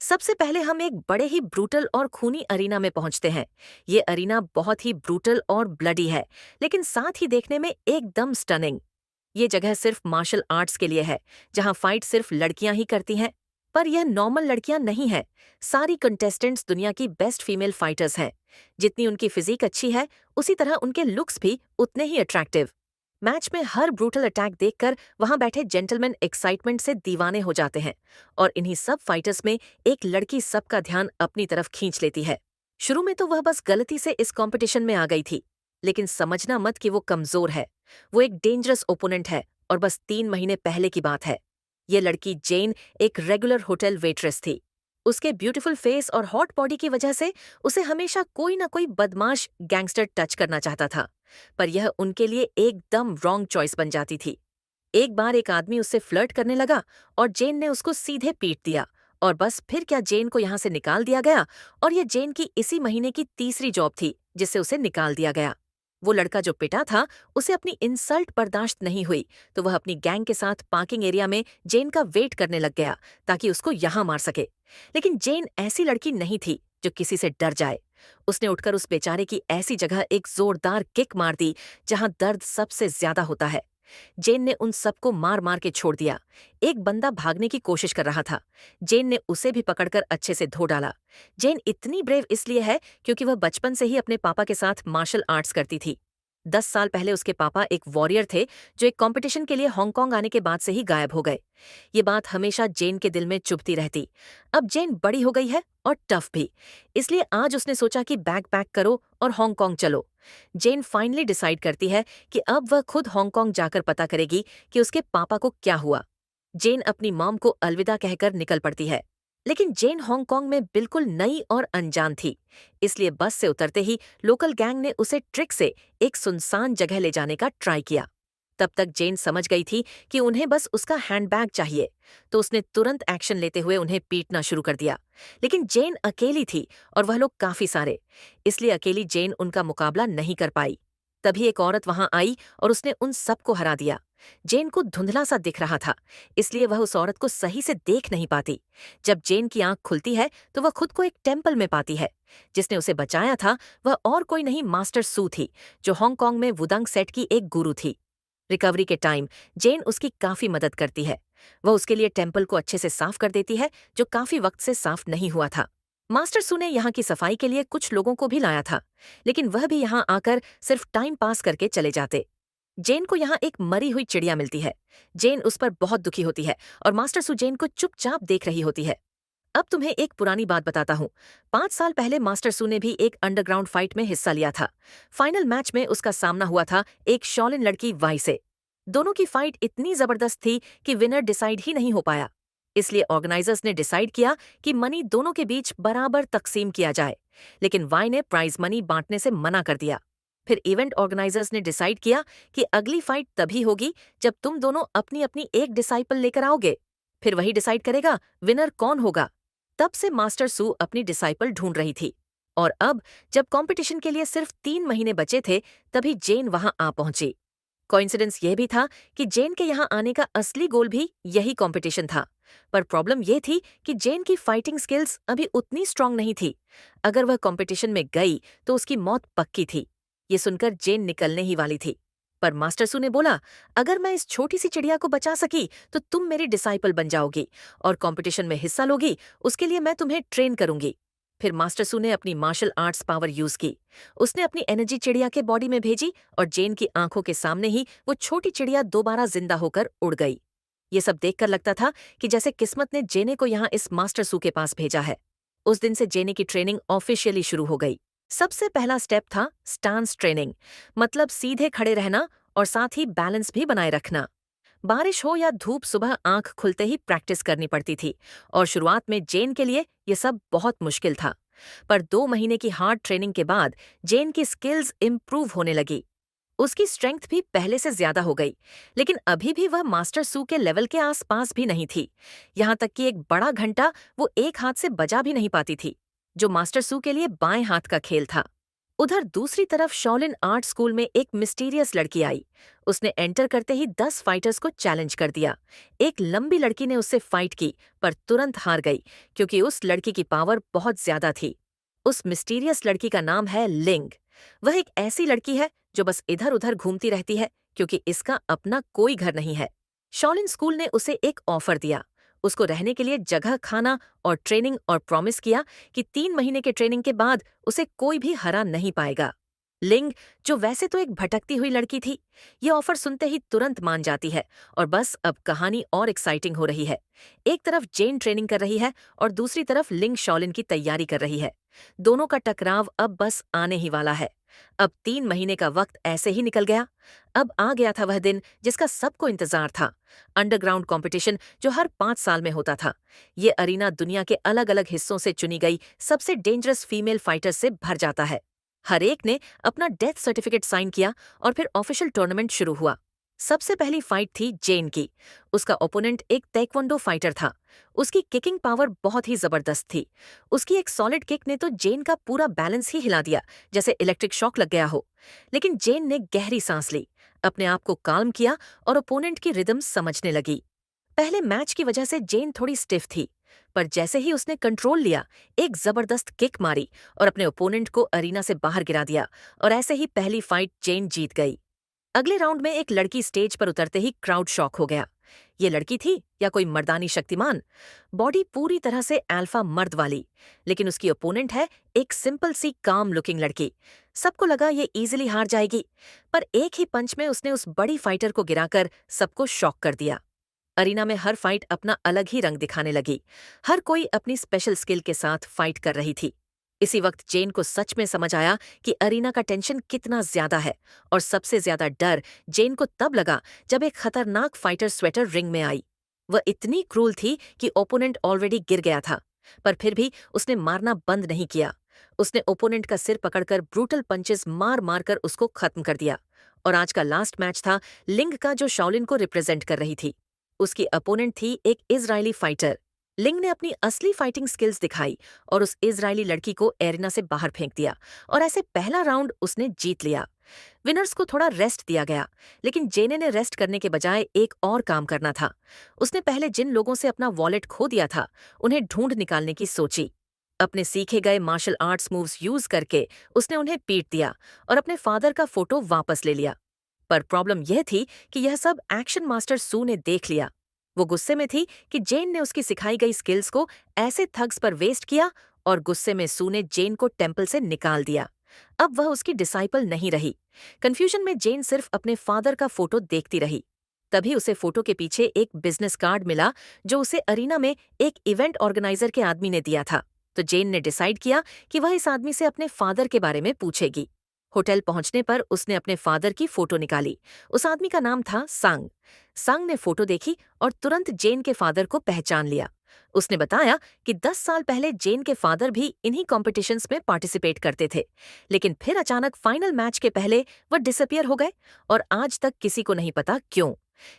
सबसे पहले हम एक बड़े ही ब्रूटल और खूनी अरीना में पहुंचते हैं। ये अरीना बहुत ही ब्रूटल और ब्लडी है, लेकिन साथ ही देखने में एकदम स्टनिंग। ये जगह सिर्फ मार्शल आर्ट्स के लिए है, जहां फाइट सिर्फ लड़कियां ही करती हैं। पर यह नॉर्मल लड़कियां नहीं है। सारी कंटेस्टेंट्स दुनिया की बेस्ट फीमेल फाइटर्स हैं। जितनी उनकी फिजिक अच्छी है, उसी तरह उनके लुक्स भी उतने ही अट्रैक्टिव। मैच में हर ब्रूटल अटैक देखकर वहां बैठे जेंटलमैन एक्साइटमेंट से दीवाने हो जाते हैं। और इन्हीं सब फाइटर्स में एक लड़की सबका ध्यान अपनी तरफ खींच लेती है। शुरू में तो वह बस गलती से इस कंपटीशन में आ गई थी, लेकिन समझना मत कि वो कमजोर है। वो एक डेंजरस ओपोनेंट है, और बस 3 महीने पहले की बात है। ये लड़की जेन एक रेगुलर होटल वेट्रेस थी। उसके ब्यूटीफुल फेस और हॉट बॉडी की वजह से उसे हमेशा कोई ना कोई बदमाश गैंगस्टर टच करना चाहता था। पर यह उनके लिए एकदम रॉन्ग चॉइस बन जाती थी। एक बार एक आदमी उससे फ्लर्ट करने लगा और जेन ने उसको सीधे पीट दिया। और बस फिर क्या, जेन को यहाँ से निकाल दिया गया। और यह जेन की इसी महीने की तीसरी जॉब थी जिससे उसे निकाल दिया गया। वो लड़का जो पिटा था, उसे अपनी इंसल्ट बर्दाश्त नहीं हुई, तो वह अपनी गैंग के साथ पार्किंग एरिया में जेन का वेट करने लग गया ताकि उसको यहाँ मार सके। लेकिन जेन ऐसी लड़की नहीं थी जो किसी से डर जाए। उसने उठकर उस बेचारे की ऐसी जगह एक जोरदार किक मार दी जहां दर्द सबसे ज्यादा होता है। जेन ने उन सबको मार मार के छोड़ दिया। एक बंदा भागने की कोशिश कर रहा था। जेन ने उसे भी पकड़कर अच्छे से धो डाला। जेन इतनी ब्रेव इसलिए है क्योंकि वह बचपन से ही अपने पापा के साथ मार्शल आर्ट्स करती थी। 10 साल पहले उसके पापा एक वॉरियर थे जो एक कंपटीशन के लिए हांगकांग आने के बाद से ही गायब हो गए। ये बात हमेशा जेन के दिल में चुभती रहती। अब जेन बड़ी हो गई है और टफ भी, इसलिए आज उसने सोचा कि बैग पैक करो और हांगकांग चलो। जेन फाइनली डिसाइड करती है कि अब वह खुद हांगकांग जाकर पता करेगी कि उसके पापा को क्या हुआ। जेन अपनी मॉम को अलविदा कहकर निकल पड़ती है। लेकिन जेन हांगकांग में बिल्कुल नई और अनजान थी, इसलिए बस से उतरते ही लोकल गैंग ने उसे ट्रिक से एक सुनसान जगह ले जाने का ट्राई किया। तब तक जेन समझ गई थी कि उन्हें बस उसका हैंडबैग चाहिए, तो उसने तुरंत एक्शन लेते हुए उन्हें पीटना शुरू कर दिया। लेकिन जेन अकेली थी और वह लोग काफी सारे, इसलिए अकेली जेन उनका मुकाबला नहीं कर पाई। तभी एक औरत वहां आई और उसने उन सबको हरा दिया। जेन को धुंधला सा दिख रहा था, इसलिए वह उस औरत को सही से देख नहीं पाती। जब जेन की आंख खुलती है तो वह खुद को एक टेम्पल में पाती है। जिसने उसे बचाया था वह और कोई नहीं, मास्टर सू थी, जो हांगकांग में वुदंग सेट की एक गुरु थी। रिकवरी के टाइम जेन उसकी काफी मदद करती है। वह उसके लिए टेम्पल को अच्छे से साफ कर देती है, जो काफी वक्त से साफ नहीं हुआ था। मास्टर सू ने यहाँ की सफाई के लिए कुछ लोगों को भी लाया था, लेकिन वह भी यहाँ आकर सिर्फ टाइम पास करके चले जाते। जेन को यहाँ एक मरी हुई चिड़िया मिलती है। जेन उस पर बहुत दुखी होती है और मास्टर सू जेन को चुपचाप देख रही होती है। अब तुम्हें एक पुरानी बात बताता हूँ। 5 साल पहले मास्टर सू ने भी एक अंडरग्राउंड फाइट में हिस्सा लिया था। फाइनल मैच में उसका सामना हुआ था एक शॉलिन लड़की वाई से। दोनों की फाइट इतनी जबरदस्त थी कि विनर डिसाइड ही नहीं हो पाया। इसलिए ऑर्गेनाइजर्स ने डिसाइड किया कि मनी दोनों के बीच बराबर तकसीम किया जाए। लेकिन वाई ने प्राइज मनी बांटने से मना कर दिया। फिर इवेंट ऑर्गेनाइजर्स ने डिसाइड किया कि अगली फाइट तभी होगी जब तुम दोनों अपनी अपनी एक डिसाइपल लेकर आओगे। फिर वही डिसाइड करेगा विनर कौन होगा। तब से मास्टर सू अपनी डिसाइपल ढूंढ रही थी। और अब जब कंपटीशन के लिए सिर्फ 3 महीने बचे थे, तभी जेन वहां आ पहुंची। कोइंसिडेंस यह भी था कि जेन के यहाँ आने का असली गोल भी यही कंपटीशन था। पर प्रॉब्लम यह थी कि जेन की फाइटिंग स्किल्स अभी उतनी स्ट्रांग नहीं थी। अगर वह कंपटीशन में गई तो उसकी मौत पक्की थी। ये सुनकर जेन निकलने ही वाली थी। पर मास्टर सू ने बोला, अगर मैं इस छोटी सी चिड़िया को बचा सकी तो तुम मेरी डिसाइपल बन जाओगी और कंपटीशन में हिस्सा लोगी। उसके लिए मैं तुम्हें ट्रेन करूंगी। फिर मास्टर सू ने अपनी मार्शल आर्ट्स पावर यूज की। उसने अपनी एनर्जी चिड़िया के बॉडी में भेजी और जेन की आंखों के सामने ही वो छोटी चिड़िया दोबारा जिंदा होकर उड़ गई। ये सब देखकर लगता था कि जैसे किस्मत ने जेने को यहाँ इस मास्टर सू के पास भेजा है। उस दिन से जेने की ट्रेनिंग ऑफिशियली शुरू हो गई। सबसे पहला स्टेप था स्टांस ट्रेनिंग, मतलब सीधे खड़े रहना और साथ ही बैलेंस भी बनाए रखना। बारिश हो या धूप, सुबह आंख खुलते ही प्रैक्टिस करनी पड़ती थी। और शुरुआत में जेन के लिए ये सब बहुत मुश्किल था। पर 2 महीने की हार्ड ट्रेनिंग के बाद जेन की स्किल्स इम्प्रूव होने लगी। उसकी स्ट्रेंथ भी पहले से ज्यादा हो गई, लेकिन अभी भी वह मास्टर सू के लेवल के आसपास भी नहीं थी। यहाँ तक कि एक बड़ा घंटा वो एक हाथ से बजा भी नहीं पाती थी, जो मास्टर सू के लिए बाएं हाथ का खेल था। उधर दूसरी तरफ शॉलिन आर्ट स्कूल में एक मिस्टीरियस लड़की आई। उसने एंटर करते ही 10 फाइटर्स को चैलेंज कर दिया। एक लंबी लड़की ने उससे फाइट की, पर तुरंत हार गई क्योंकि उस लड़की की पावर बहुत ज्यादा थी। उस मिस्टीरियस लड़की का नाम है लिंग। वह एक ऐसी लड़की है जो बस इधर उधर घूमती रहती है क्योंकि इसका अपना कोई घर नहीं है। शॉलिन स्कूल ने उसे एक ऑफर दिया, उसको रहने के लिए जगह, खाना और ट्रेनिंग, और प्रॉमिस किया कि 3 महीने के ट्रेनिंग के बाद उसे कोई भी हरा नहीं पाएगा। लिंग, जो वैसे तो एक भटकती हुई लड़की थी, ये ऑफर सुनते ही तुरंत मान जाती है और बस अब कहानी और एक्साइटिंग हो रही है। एक तरफ जेन ट्रेनिंग कर रही है और दूसरी तरफ लिंग शॉलिन की तैयारी कर रही है। दोनों का टकराव अब बस आने ही वाला है। अब 3 महीने का वक्त ऐसे ही निकल गया। अब आ गया था वह दिन जिसका सबको इंतजार था। अंडरग्राउंड कंपटीशन जो हर 5 साल में होता था। ये अरीना दुनिया के अलग अलग हिस्सों से चुनी गई सबसे डेंजरस फीमेल फाइटर्स से भर जाता है। हर एक ने अपना डेथ सर्टिफिकेट साइन किया और फिर ऑफिशियल टूर्नामेंट शुरू हुआ। सबसे पहली फाइट थी जेन की। उसका ओपोनेंट एक ताइक्वांडो फाइटर था। उसकी किकिंग पावर बहुत ही जबरदस्त थी। उसकी एक सॉलिड किक ने तो जेन का पूरा बैलेंस ही हिला दिया, जैसे इलेक्ट्रिक शॉक लग गया हो। लेकिन जेन ने गहरी सांस ली, अपने आप को काल्म किया और ओपोनेंट की रिदम समझने लगी। पहले मैच की वजह से जेन थोड़ी स्टिफ थी, पर जैसे ही उसने कंट्रोल लिया, एक जबरदस्त किक मारी और अपने ओपोनेंट को अरीना से बाहर गिरा दिया, और ऐसे ही पहली फाइट जेन जीत गई। अगले राउंड में एक लड़की स्टेज पर उतरते ही क्राउड शॉक हो गया। ये लड़की थी या कोई मर्दानी शक्तिमान? बॉडी पूरी तरह से अल्फा मर्द वाली, लेकिन उसकी ओपोनेंट है एक सिंपल सी काम लुकिंग लड़की। सबको लगा ये इजीली हार जाएगी, पर एक ही पंच में उसने उस बड़ी फाइटर को गिराकर सबको शॉक कर दिया। अरीना में हर फाइट अपना अलग ही रंग दिखाने लगी। हर कोई अपनी स्पेशल स्किल के साथ फाइट कर रही थी। इसी वक्त जेन को सच में समझ आया कि अरीना का टेंशन कितना ज्यादा है, और सबसे ज्यादा डर जेन को तब लगा जब एक खतरनाक फाइटर स्वेटर रिंग में आई। वह इतनी क्रूल थी कि ओपोनेंट ऑलरेडी गिर गया था, पर फिर भी उसने मारना बंद नहीं किया। उसने ओपोनेंट का सिर पकड़कर ब्रूटल पंचेस मार मार कर उसको खत्म कर दिया। और आज का लास्ट मैच था लिंग का, जो शाओलिन को रिप्रेजेंट कर रही थी। उसकी अपोनेंट थी एक इजरायली फाइटर। लिंग ने अपनी असली फाइटिंग स्किल्स दिखाई और उस इजरायली लड़की को एरिना से बाहर फेंक दिया, और ऐसे पहला राउंड उसने जीत लिया। विनर्स को थोड़ा रेस्ट दिया गया, लेकिन जेने ने रेस्ट करने के बजाय एक और काम करना था। उसने पहले जिन लोगों से अपना वॉलेट खो दिया था, उन्हें ढूंढ निकालने की सोची। अपने सीखे गए मार्शल आर्ट्स मूव्स यूज करके उसने उन्हें पीट दिया और अपने फादर का फोटो वापस ले लिया। पर प्रॉब्लम यह थी कि यह सब एक्शन मास्टर सू ने देख लिया। वो गुस्से में थी कि जेन ने उसकी सिखाई गई स्किल्स को ऐसे थग्स पर वेस्ट किया, और गुस्से में सू ने जेन को टेम्पल से निकाल दिया। अब वह उसकी डिसाइपल नहीं रही। कंफ्यूजन में जेन सिर्फ अपने फादर का फोटो देखती रही। तभी उसे फोटो के पीछे एक बिजनेस कार्ड मिला, जो उसे अरीना में एक इवेंट ऑर्गेनाइजर के आदमी ने दिया था। तो जेन ने डिसाइड किया कि वह इस आदमी से अपने फादर के बारे में पूछेगी। होटल पहुंचने पर उसने अपने फादर की फोटो निकाली। उस आदमी का नाम था सांग। सांग ने फोटो देखी और तुरंत जेन के फादर को पहचान लिया। उसने बताया कि 10 साल पहले जेन के फादर भी इन्हीं कॉम्पिटिशन्स में पार्टिसिपेट करते थे, लेकिन फिर अचानक फाइनल मैच के पहले वह डिसअपियर हो गए, और आज तक किसी को नहीं पता क्यों।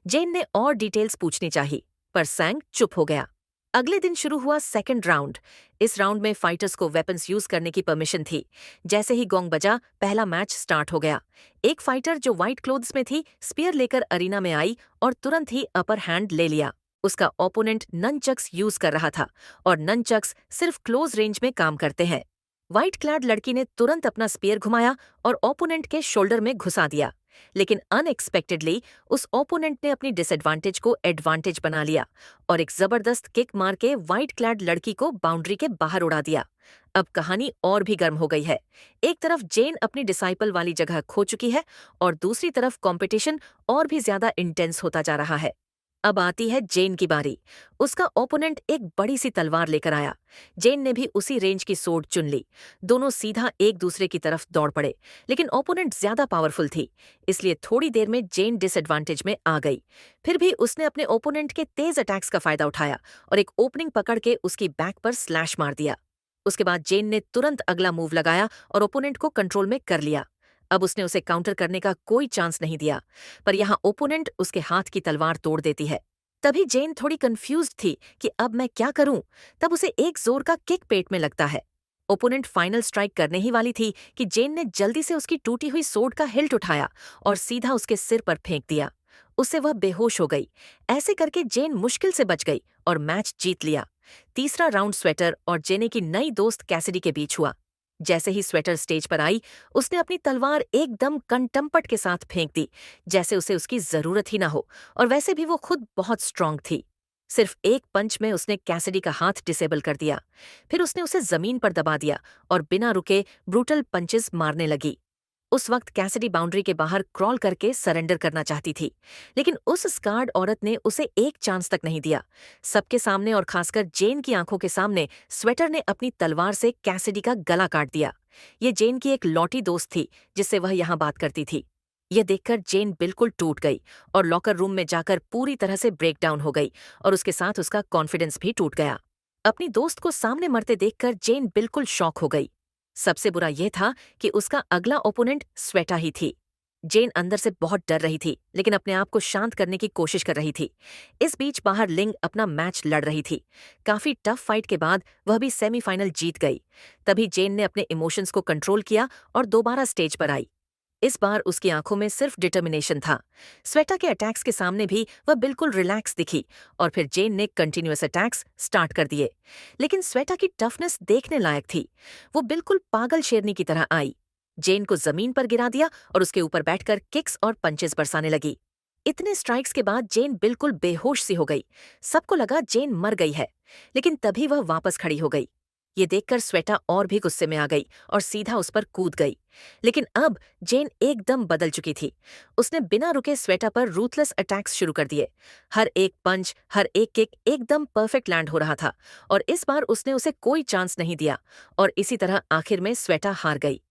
जेन ने और डिटेल्स पूछनी चाही, पर सांग चुप हो गया। अगले दिन शुरू हुआ सेकंड राउंड। इस राउंड में फाइटर्स को वेपन्स यूज करने की परमिशन थी। जैसे ही गोंग बजा, पहला मैच स्टार्ट हो गया। एक फाइटर जो व्हाइट क्लोथ्स में थी, स्पीयर लेकर अरीना में आई और तुरंत ही अपर हैंड ले लिया। उसका ओपोनेंट ननचक्स यूज कर रहा था, और ननचक्स सिर्फ क्लोज रेंज में काम करते हैं। व्हाइट क्लैड लड़की ने तुरंत अपना स्पीयर घुमाया और ओपोनेंट के शोल्डर में घुसा दिया, लेकिन अनएक्सपेक्टेडली उस ओपोनेंट ने अपनी डिसएडवांटेज को एडवांटेज बना लिया और एक जबरदस्त किक मार के व्हाइट क्लैड लड़की को बाउंड्री के बाहर उड़ा दिया। अब कहानी और भी गर्म हो गई है। एक तरफ जेन अपनी डिसाइपल वाली जगह खो चुकी है, और दूसरी तरफ कंपटीशन और भी ज्यादा इंटेंस होता जा रहा है। अब आती है जेन की बारी। उसका ओपोनेंट एक बड़ी सी तलवार लेकर आया। जेन ने भी उसी रेंज की सोर्ड चुन ली। दोनों सीधा एक दूसरे की तरफ दौड़ पड़े, लेकिन ओपोनेंट ज्यादा पावरफुल थी, इसलिए थोड़ी देर में जेन डिसएडवांटेज में आ गई। फिर भी उसने अपने ओपोनेंट के तेज अटैक्स का फायदा उठाया और एक ओपनिंग पकड़ के उसकी बैक पर स्लैश मार दिया। उसके बाद जेन ने तुरंत अगला मूव लगाया और ओपोनेंट को कंट्रोल में कर लिया। अब उसने उसे काउंटर करने का कोई चांस नहीं दिया, पर यहाँ ओपोनेंट उसके हाथ की तलवार तोड़ देती है। तभी जेन थोड़ी कंफ्यूज्ड थी कि अब मैं क्या करूं। तब उसे एक जोर का किक पेट में लगता है। ओपोनेंट फाइनल स्ट्राइक करने ही वाली थी कि जेन ने जल्दी से उसकी टूटी हुई सोर्ड का हिल्ट उठाया और सीधा उसके सिर पर फेंक दिया। उससे वह बेहोश हो गई। ऐसे करके जेन मुश्किल से बच गई और मैच जीत लिया। तीसरा राउंड स्वेटर और जेने की नई दोस्त कैसिडी के बीच हुआ। जैसे ही स्वेटर स्टेज पर आई, उसने अपनी तलवार एकदम कंटम्पट के साथ फेंक दी, जैसे उसे उसकी जरूरत ही ना हो, और वैसे भी वो खुद बहुत स्ट्रांग थी। सिर्फ एक पंच में उसने कैसिडी का हाथ डिसेबल कर दिया। फिर उसने उसे जमीन पर दबा दिया और बिना रुके ब्रूटल पंचेस मारने लगी। उस वक्त कैसिडी बाउंड्री के बाहर क्रॉल करके सरेंडर करना चाहती थी, लेकिन उस स्कार्ड औरत ने उसे एक चांस तक नहीं दिया। सबके सामने और खासकर जेन की आंखों के सामने स्वेटर ने अपनी तलवार से कैसिडी का गला काट दिया। ये जेन की एक लौटी दोस्त थी जिससे वह यहाँ बात करती थी। यह देखकर जेन बिल्कुल टूट गई और लॉकर रूम में जाकर पूरी तरह से ब्रेक डाउन हो गई, और उसके साथ उसका कॉन्फिडेंस भी टूट गया। अपनी दोस्त को सामने मरते देखकर जेन बिल्कुल शॉक हो गई। सबसे बुरा यह था कि उसका अगला ओपोनेंट स्वेटा ही थी। जेन अंदर से बहुत डर रही थी, लेकिन अपने आप को शांत करने की कोशिश कर रही थी। इस बीच बाहर लिंग अपना मैच लड़ रही थी। काफी टफ फाइट के बाद वह भी सेमीफाइनल जीत गई। तभी जेन ने अपने इमोशंस को कंट्रोल किया और दोबारा स्टेज पर आई। इस बार उसकी आंखों में सिर्फ डिटर्मिनेशन था। स्वेटा के अटैक्स के सामने भी वह बिल्कुल रिलैक्स दिखी, और फिर जेन ने कंटिन्यूअस अटैक्स स्टार्ट कर दिए। लेकिन स्वेटा की टफनेस देखने लायक थी। वो बिल्कुल पागल शेरनी की तरह आई, जेन को जमीन पर गिरा दिया और उसके ऊपर बैठकर किक्स और पंचेस बरसाने लगी। इतने स्ट्राइक्स के बाद जेन बिल्कुल बेहोश सी हो गई। सबको लगा जेन मर गई है, लेकिन तभी वह वापस खड़ी हो गई। ये देखकर स्वेटा और भी गुस्से में आ गई और सीधा उस पर कूद गई। लेकिन अब जेन एकदम बदल चुकी थी। उसने बिना रुके स्वेटा पर रूथलेस अटैक्स शुरू कर दिए। हर एक पंच, हर एक किक एकदम परफेक्ट लैंड हो रहा था, और इस बार उसने उसे कोई चांस नहीं दिया, और इसी तरह आखिर में स्वेटा हार गई।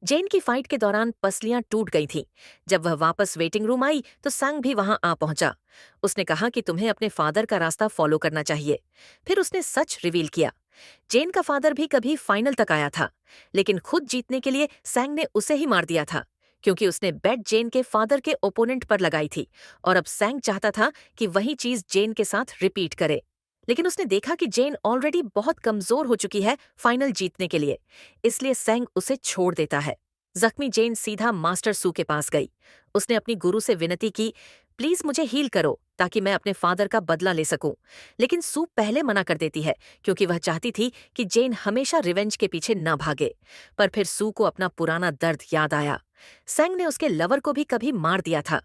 जेन की फाइट के दौरान पसलियां टूट गई थीं। जब वह वापस वेटिंग रूम आई तो संग भी वहां आ पहुंचा। उसने कहा कि तुम्हें अपने फादर का रास्ता फॉलो करना चाहिए। फिर उसने सच रिवील किया। जेन का फादर भी कभी फाइनल तक आया था, लेकिन खुद जीतने के लिए सैंग ने उसे ही मार दिया था, क्योंकि उसने बेट जेन के फादर के ओपोनेंट पर लगाई थी, और अब सैंग चाहता था कि वही चीज जेन के साथ रिपीट करे। लेकिन उसने देखा कि जेन ऑलरेडी बहुत कमजोर हो चुकी है फाइनल जीतने के लिए, इसलिए सैंग उसे छोड़ देता है। जख्मी जेन सीधा मास्टर सू के पास गई। उसने अपनी गुरु से विनती की, प्लीज मुझे हील करो ताकि मैं अपने फादर का बदला ले सकूं। लेकिन सू पहले मना कर देती है, क्योंकि वह चाहती थी कि जेन हमेशा रिवेंज के पीछे न भागे। पर फिर सू को अपना पुराना दर्द याद आया। सैंग ने उसके लवर को भी कभी मार दिया था।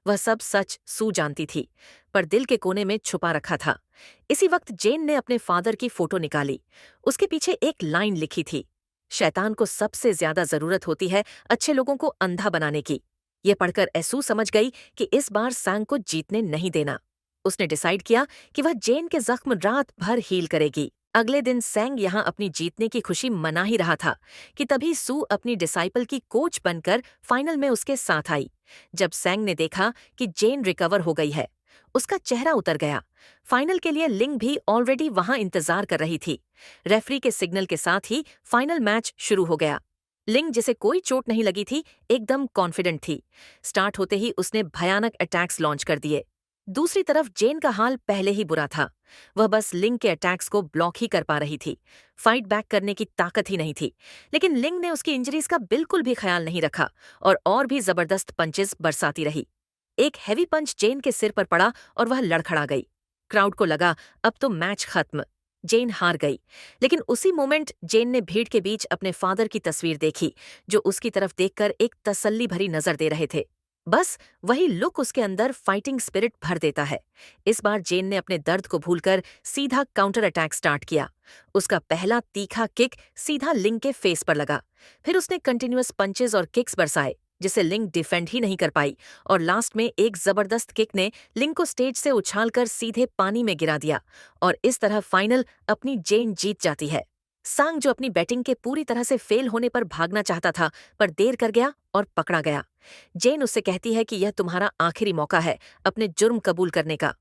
वह सब सच सू जानती थी, पर दिल के कोने में छुपा रखा था। इसी वक्त जेन ने अपने फादर की फोटो निकाली। उसके पीछे एक लाइन लिखी थी, शैतान को सबसे ज्यादा जरूरत होती है अच्छे लोगों को अंधा बनाने की। ये पढ़कर एसू समझ गई कि इस बार सैंग को जीतने नहीं देना। उसने डिसाइड किया कि वह जेन के जख्म रात भर हील करेगी। अगले दिन सैंग यहाँ अपनी जीतने की खुशी मना ही रहा था कि तभी सू अपनी डिसाइपल की कोच बनकर फाइनल में उसके साथ आई। जब सैंग ने देखा कि जेन रिकवर हो गई है, उसका चेहरा उतर गया। फाइनल के लिए लिंग भी ऑलरेडी वहां इंतजार कर रही थी। रेफरी के सिग्नल के साथ ही फाइनल मैच शुरू हो गया। लिंग, जिसे कोई चोट नहीं लगी थी, एकदम कॉन्फिडेंट थी। स्टार्ट होते ही उसने भयानक अटैक्स लॉन्च कर दिए। दूसरी तरफ जेन का हाल पहले ही बुरा था। वह बस लिंग के अटैक्स को ब्लॉक ही कर पा रही थी। फाइट बैक करने की ताकत ही नहीं थी। लेकिन लिंग ने उसकी इंजरीज का बिल्कुल भी ख्याल नहीं रखा और भी जबरदस्त पंचेस बरसाती रही। एक हैवी पंच जेन के सिर पर पड़ा और वह लड़खड़ा गई। क्राउड को लगा अब तो मैच खत्म, जेन हार गई। लेकिन उसी मोमेंट जेन ने भीड़ के बीच अपने फादर की तस्वीर देखी, जो उसकी तरफ देखकर एक तसल्ली भरी नजर दे रहे थे। बस वही लुक उसके अंदर फाइटिंग स्पिरिट भर देता है। इस बार जेन ने अपने दर्द को भूलकर सीधा काउंटर अटैक स्टार्ट किया। उसका पहला तीखा किक सीधा लिंग के फेस पर लगा। फिर उसने कंटिन्यूअस पंचेस और किक्स बरसाए, जिसे लिंग डिफेंड ही नहीं कर पाई, और लास्ट में एक जबरदस्त किक ने लिंग को स्टेज से उछालकर सीधे पानी में गिरा दिया, और इस तरह फाइनल अपनी जेन जीत जाती है। सांग, जो अपनी बैटिंग के पूरी तरह से फेल होने पर भागना चाहता था, पर देर कर गया और पकड़ा गया। जेन उससे कहती है कि यह तुम्हारा आखिरी मौका है अपने जुर्म कबूल करने का।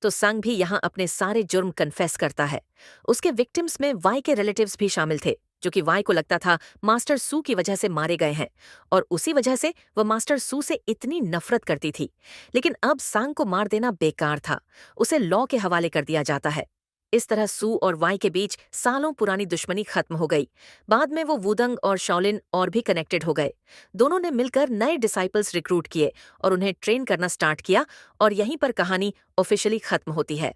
तो संग भी यहाँ अपने सारे जुर्म कन्फेस करता है। उसके विक्टिम्स में वाई के रिलेटिव्स भी शामिल थे, जो कि वाई को लगता था मास्टर सू की वजह से मारे गए हैं, और उसी वजह से वह मास्टर सू से इतनी नफरत करती थी। लेकिन अब सांग को मार देना बेकार था। उसे लॉ के हवाले कर दिया जाता है। इस तरह सू और वाई के बीच सालों पुरानी दुश्मनी खत्म हो गई। बाद में वो वुदंग और शाओलिन और भी कनेक्टेड हो गए। दोनों ने मिलकर नए डिसाइपल्स रिक्रूट किए और उन्हें ट्रेन करना स्टार्ट किया, और यहीं पर कहानी ऑफिशियली खत्म होती है।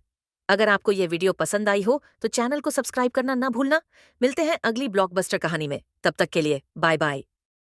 अगर आपको ये वीडियो पसंद आई हो तो चैनल को सब्सक्राइब करना ना भूलना। मिलते हैं अगली ब्लॉकबस्टर कहानी में। तब तक के लिए बाय बाय।